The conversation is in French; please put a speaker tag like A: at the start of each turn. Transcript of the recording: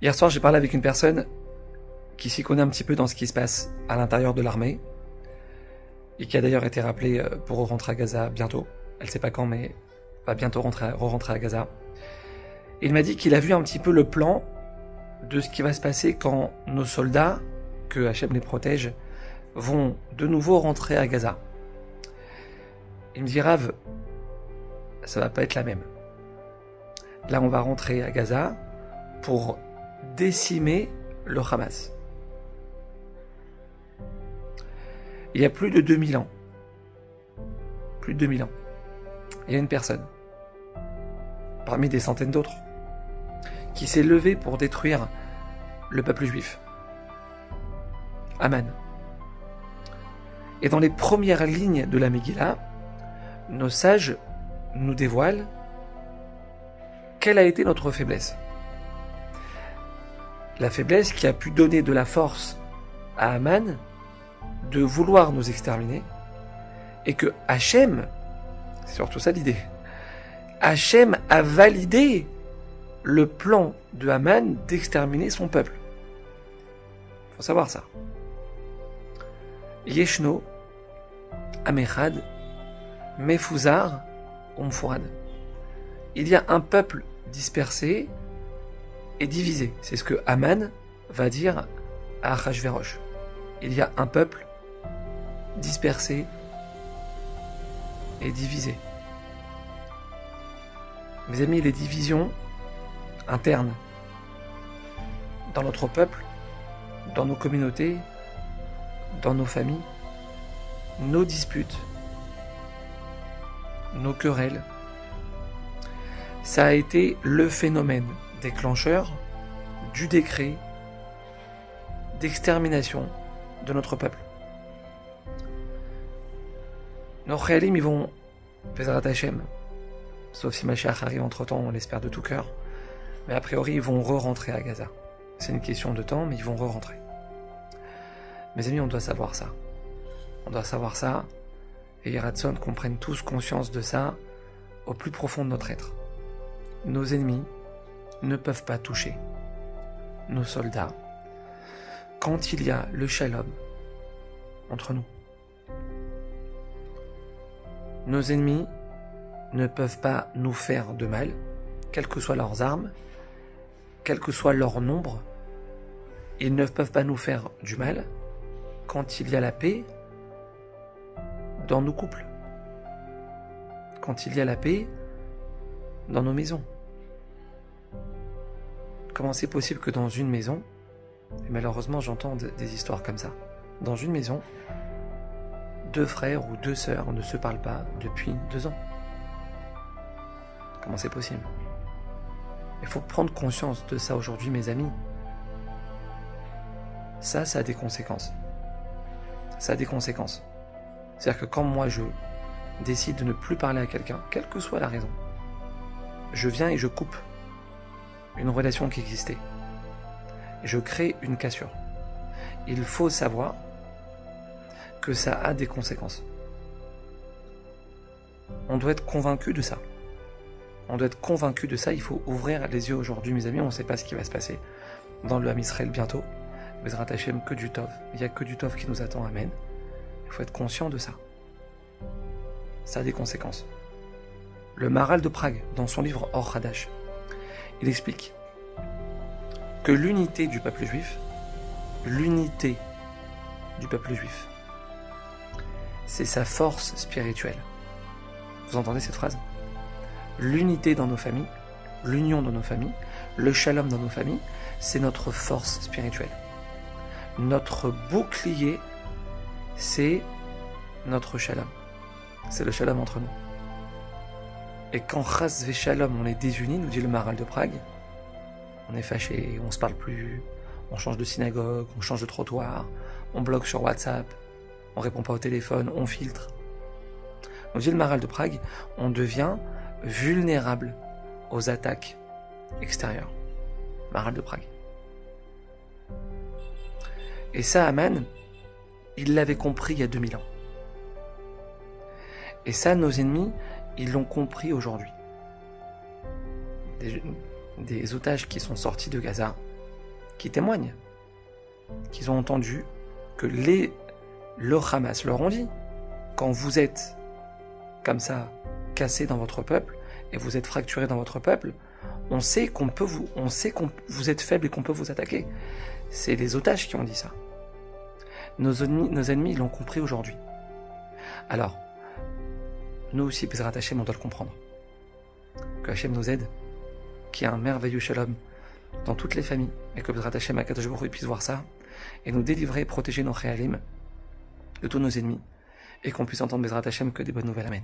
A: Hier soir, j'ai parlé avec une personne qui s'y connaît un petit peu dans ce qui se passe à l'intérieur de l'armée et qui a d'ailleurs été rappelée pour rentrer à Gaza bientôt. Elle ne sait pas quand, mais va bientôt re-rentrer à Gaza. Et il m'a dit qu'il a vu un petit peu le plan de ce qui va se passer quand nos soldats, que Hachem les protège, vont de nouveau rentrer à Gaza. Il me dit, Rav, ça va pas être la même. Là, on va rentrer à Gaza pour décimer le Hamas. Il y a plus de 2000 ans, il y a une personne, parmi des centaines d'autres, qui s'est levée pour détruire le peuple juif. Aman. Et dans les premières lignes de la Megillah, nos sages nous dévoilent quelle a été notre faiblesse. La faiblesse qui a pu donner de la force à Aman de vouloir nous exterminer, et que Hachem, c'est surtout ça l'idée, Hachem a validé le plan de Aman d'exterminer son peuple. Il faut savoir ça. Yeshno, Amechad, Mefuzar, Umfurad. Il y a un peuple dispersé et divisé. C'est ce que Aman va dire à Achashverosh. Il y a un peuple dispersé et divisé. Mes amis, les divisions internes dans notre peuple, dans nos communautés, dans nos familles, nos disputes, nos querelles, ça a été le phénomène déclencheur du décret d'extermination de notre peuple. Nos Khayalim, ils vont, Bezrat Hashem, sauf si Mashiach arrive entre-temps, on l'espère de tout cœur, mais a priori, ils vont re-rentrer à Gaza. C'est une question de temps, mais ils vont re-rentrer. Mes amis, on doit savoir ça. On doit savoir ça, et Yeratson qu'on prenne tous conscience de ça au plus profond de notre être. Nos ennemis ne peuvent pas toucher nos soldats quand il y a le shalom entre nous. Nos ennemis ne peuvent pas nous faire de mal, quelles que soient leurs armes, quel que soit leur nombre. Ils ne peuvent pas nous faire du mal quand il y a la paix dans nos couples, quand il y a la paix dans nos maisons. Comment c'est possible que dans une maison, et malheureusement j'entends des histoires comme ça, dans une maison, deux frères ou deux sœurs ne se parlent pas depuis 2 ans? Comment c'est possible? Il faut prendre conscience de ça aujourd'hui, mes amis. Ça a des conséquences. Ça a des conséquences. C'est-à-dire que quand moi je décide de ne plus parler à quelqu'un, quelle que soit la raison, je viens et je coupe une relation qui existait. Je crée une cassure. Il faut savoir que ça a des conséquences. On doit être convaincu de ça. On doit être convaincu de ça. Il faut ouvrir les yeux aujourd'hui, mes amis. On ne sait pas ce qui va se passer dans le Ham Israël bientôt. Bezrat Hashem, que du Tov. Il n'y a que du Tov qui nous attend. Amen. Il faut être conscient de ça. Ça a des conséquences. Le Maharal de Prague, dans son livre Or Hadash, il explique que l'unité du peuple juif, c'est sa force spirituelle. Vous entendez cette phrase? L'unité dans nos familles, l'union dans nos familles, le shalom dans nos familles, c'est notre force spirituelle. Notre bouclier, c'est notre shalom. C'est le shalom entre nous. Et quand chas v'shalom on est désunis, nous dit le Maharal de Prague, on est fâché, on se parle plus, on change de synagogue, on change de trottoir, on bloque sur WhatsApp, on répond pas au téléphone, on filtre. Nous dit le Maharal de Prague, on devient vulnérable aux attaques extérieures. Maharal de Prague. Et ça, Aman, il l'avait compris il y a 2000 ans. Et ça, nos ennemis, ils l'ont compris aujourd'hui. Des otages qui sont sortis de Gaza, qui témoignent qu'ils ont entendu que le Hamas leur ont dit, quand vous êtes comme ça, cassé dans votre peuple, et vous êtes fracturé dans votre peuple, on sait que vous êtes faible et qu'on peut vous attaquer. C'est les otages qui ont dit ça. Nos ennemis l'ont compris aujourd'hui. Alors, nous aussi, Bezrat Hashem, on doit le comprendre. Que Hashem nous aide, qu'il y ait un merveilleux shalom dans toutes les familles, et que Bezrat Hashem, Akadosh Baruch Hu, puisse voir ça, et nous délivrer et protéger nos Réalim de tous nos ennemis, et qu'on puisse entendre Bezrat Hashem que des bonnes nouvelles. Amen.